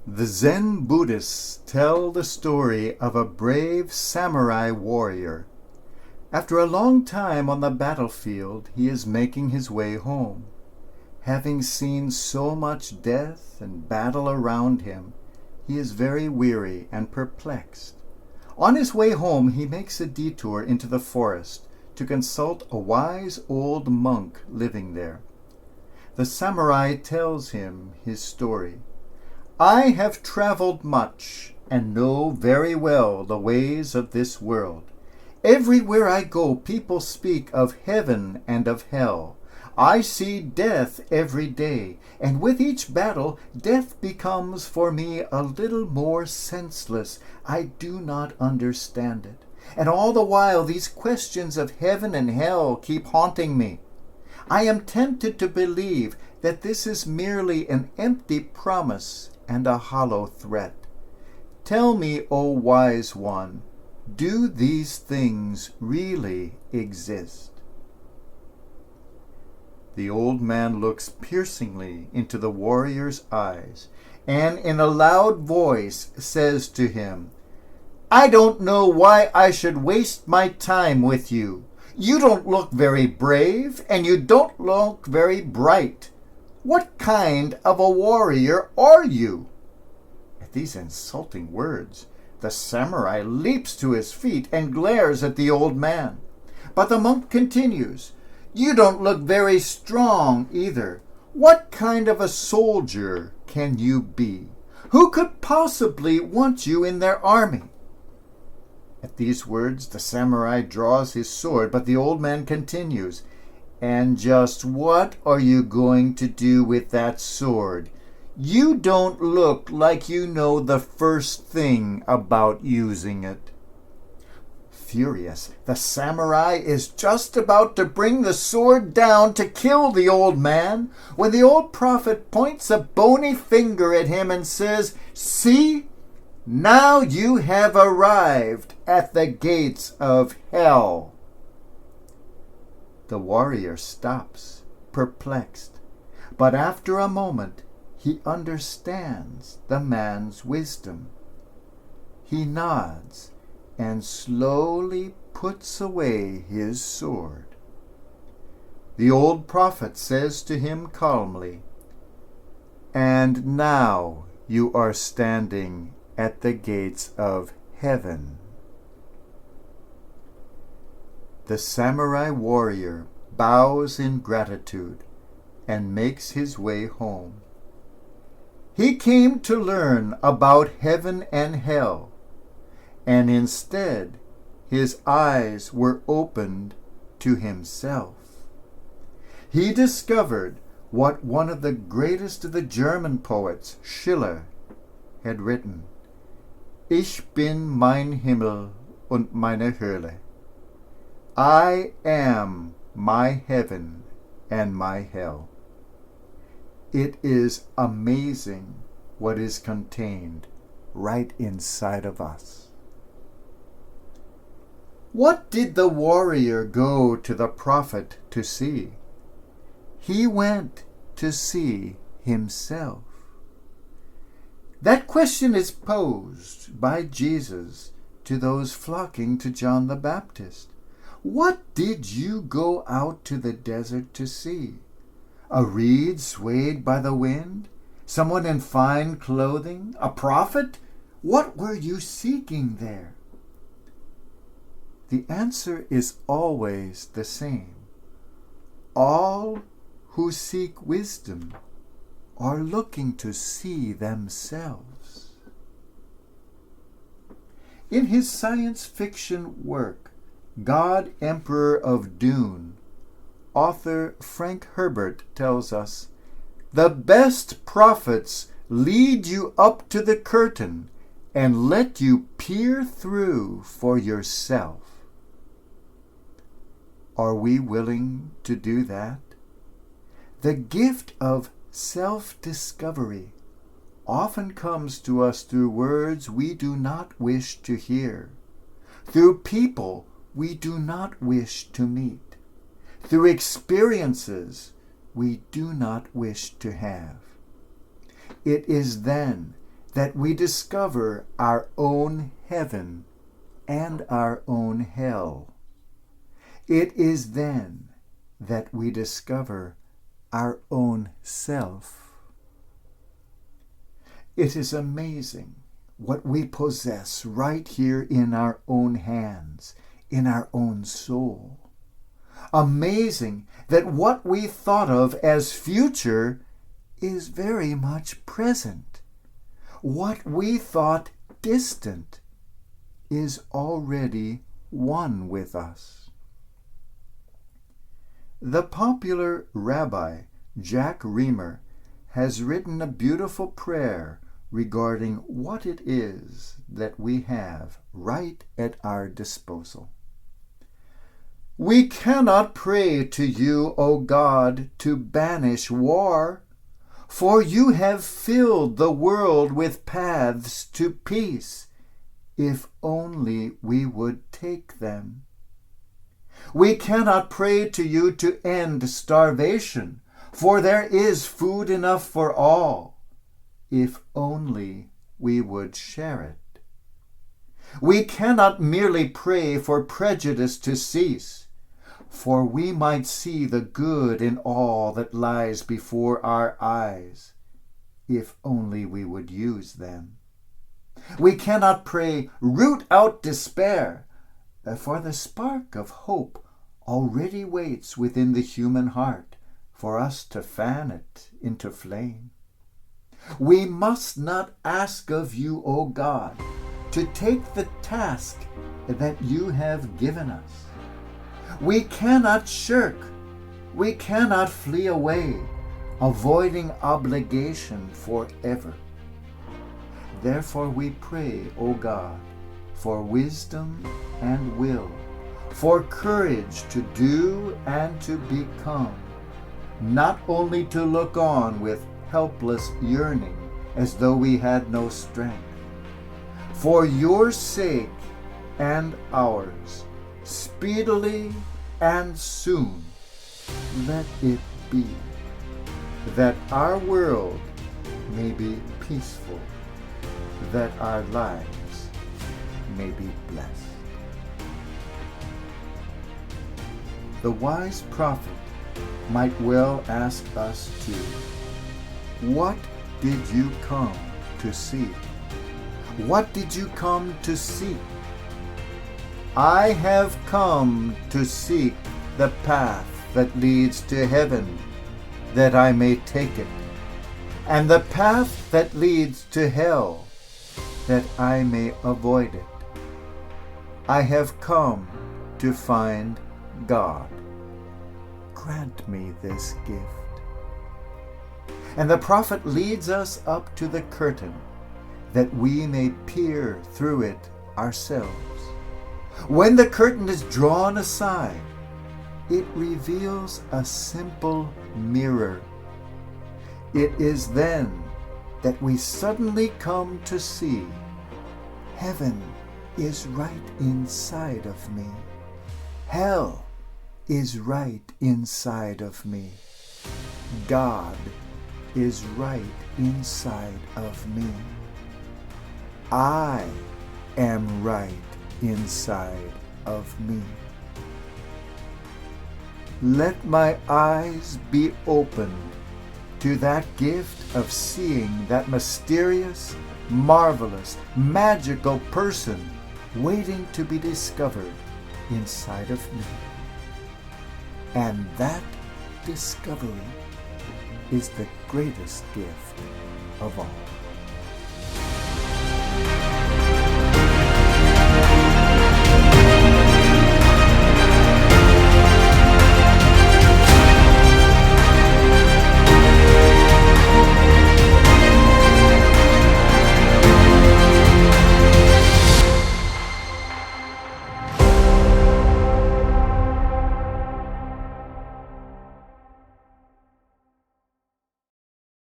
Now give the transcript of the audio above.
The Zen Buddhists tell the story of a brave samurai warrior. After a long time on the battlefield, he is making his way home. Having seen so much death and battle around him, he is very weary and perplexed. On his way home, he makes a detour into the forest to consult a wise old monk living there. The samurai tells him his story. "I have traveled much and know very well the ways of this world. Everywhere I go, people speak of heaven and of hell. I see death every day, and with each battle, death becomes for me a little more senseless. I do not understand it. And all the while, these questions of heaven and hell keep haunting me. I am tempted to believe that this is merely an empty promise and a hollow threat. Tell me, O wise one, do these things really exist?" The old man looks piercingly into the warrior's eyes and in a loud voice says to him, "I don't know why I should waste my time with you. You don't look very brave, and you don't look very bright. What kind of a warrior are you?" At these insulting words, the samurai leaps to his feet and glares at the old man. But the monk continues, "You don't look very strong either. What kind of a soldier can you be? Who could possibly want you in their army?" At these words, the samurai draws his sword, but the old man continues, "And just what are you going to do with that sword? You don't look like you know the first thing about using it." Furious, the samurai is just about to bring the sword down to kill the old man when the old prophet points a bony finger at him and says, "See? Now you have arrived at the gates of hell." The warrior stops, perplexed, but after a moment he understands the man's wisdom. He nods and slowly puts away his sword. The old prophet says to him calmly, "And now you are standing at the gates of heaven." The samurai warrior bows in gratitude and makes his way home. He came to learn about heaven and hell, and instead his eyes were opened to himself. He discovered what one of the greatest of the German poets, Schiller, had written: "Ich bin mein Himmel und meine Hölle." I am my heaven and my hell. It is amazing what is contained right inside of us. What did the warrior go to the prophet to see? He went to see himself. That question is posed by Jesus to those flocking to John the Baptist. What did you go out to the desert to see? A reed swayed by the wind? Someone in fine clothing? A prophet? What were you seeking there? The answer is always the same. All who seek wisdom are looking to see themselves. In his science fiction work, God, Emperor of Dune, author Frank Herbert tells us, "The best prophets lead you up to the curtain and let you peer through for yourself." Are we willing to do that? The gift of self-discovery often comes to us through words we do not wish to hear, through people we do not wish to meet, through experiences we do not wish to have. It is then that we discover our own heaven and our own hell. It is then that we discover our own self. It is amazing what we possess right here in our own hands, in our own soul. Amazing that what we thought of as future is very much present. What we thought distant is already one with us. The popular rabbi Jack Reamer has written a beautiful prayer regarding what it is that we have right at our disposal. We cannot pray to you, O God, to banish war, for you have filled the world with paths to peace, if only we would take them. We cannot pray to you to end starvation, for there is food enough for all, if only we would share it. We cannot merely pray for prejudice to cease, for we might see the good in all that lies before our eyes, if only we would use them. We cannot pray, root out despair, for the spark of hope already waits within the human heart for us to fan it into flame. We must not ask of you, O God, to take the task that you have given us. We cannot shirk, we cannot flee away, avoiding obligation forever. Therefore we pray, O God, for wisdom and will, for courage to do and to become, not only to look on with helpless yearning as though we had no strength. For your sake and ours, speedily and soon, let it be, that our world may be peaceful, that our lives may be blessed. The wise prophet might well ask us too, what did you come to see? What did you come to seek? I have come to seek the path that leads to heaven, that I may take it, and the path that leads to hell, that I may avoid it. I have come to find God. Grant me this gift. And the prophet leads us up to the curtain, that we may peer through it ourselves. When the curtain is drawn aside, it reveals a simple mirror. It is then that we suddenly come to see heaven is right inside of me. Hell is right inside of me. God is right inside of me. I am right inside of me. Let my eyes be opened to that gift of seeing that mysterious, marvelous, magical person waiting to be discovered inside of me. And that discovery is the greatest gift of all.